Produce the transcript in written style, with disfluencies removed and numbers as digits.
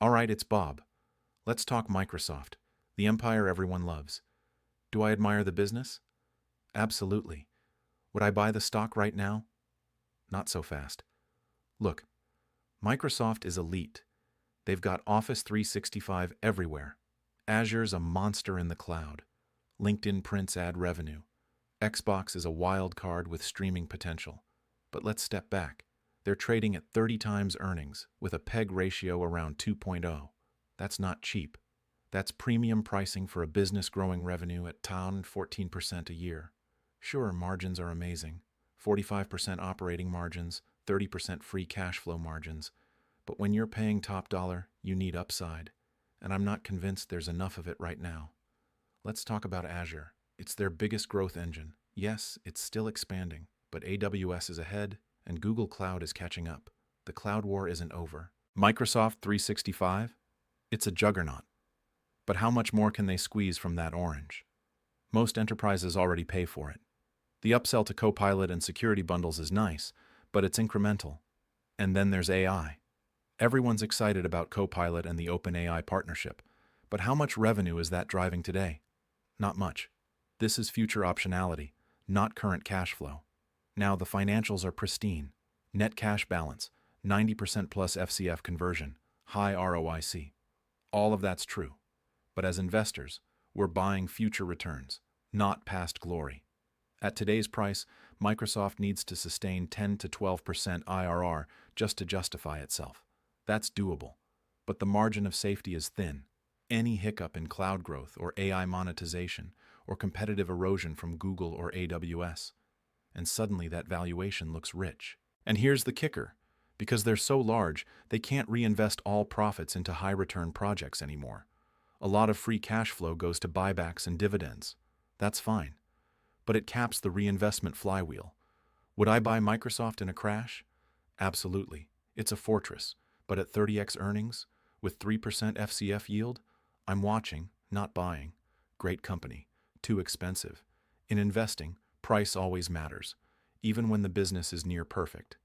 All right, it's Bob. Let's talk Microsoft, the empire everyone loves. Do I admire the business? Absolutely. Would I buy the stock right now? Not so fast. Look, Microsoft is elite. They've got Office 365 everywhere. Azure's a monster in the cloud. LinkedIn prints ad revenue. Xbox is a wild card with streaming potential. But let's step back. They're trading at 30 times earnings with a PEG ratio around 2.0. That's not cheap. That's premium pricing for a business growing revenue at 14% a year. Sure, margins are amazing. 45% operating margins, 30% free cash flow margins. But when you're paying top dollar, you need upside. And I'm not convinced there's enough of it right now. Let's talk about Azure. It's their biggest growth engine. Yes, it's still expanding, but AWS is ahead and Google Cloud is catching up. The cloud war isn't over. Microsoft 365? It's a juggernaut. But how much more can they squeeze from that orange? Most enterprises already pay for it. The upsell to Copilot and security bundles is nice, but it's incremental. And then there's AI. Everyone's excited about Copilot and the OpenAI partnership, but how much revenue is that driving today? Not much. This is future optionality, not current cash flow. Now the financials are pristine. Net cash balance, 90% plus FCF conversion, high ROIC. All of that's true. But as investors, we're buying future returns, not past glory. At today's price, Microsoft needs to sustain 10 to 12% IRR just to justify itself. That's doable. But the margin of safety is thin. Any hiccup in cloud growth or AI monetization or competitive erosion from Google or AWS, and suddenly that valuation looks rich. And here's the kicker. Because they're so large, they can't reinvest all profits into high-return projects anymore. A lot of free cash flow goes to buybacks and dividends. That's fine. But it caps the reinvestment flywheel. Would I buy Microsoft in a crash? Absolutely. It's a fortress. But at 30x earnings, with 3% FCF yield, I'm watching, not buying. Great company. Too expensive. In investing, price always matters, even when the business is near perfect.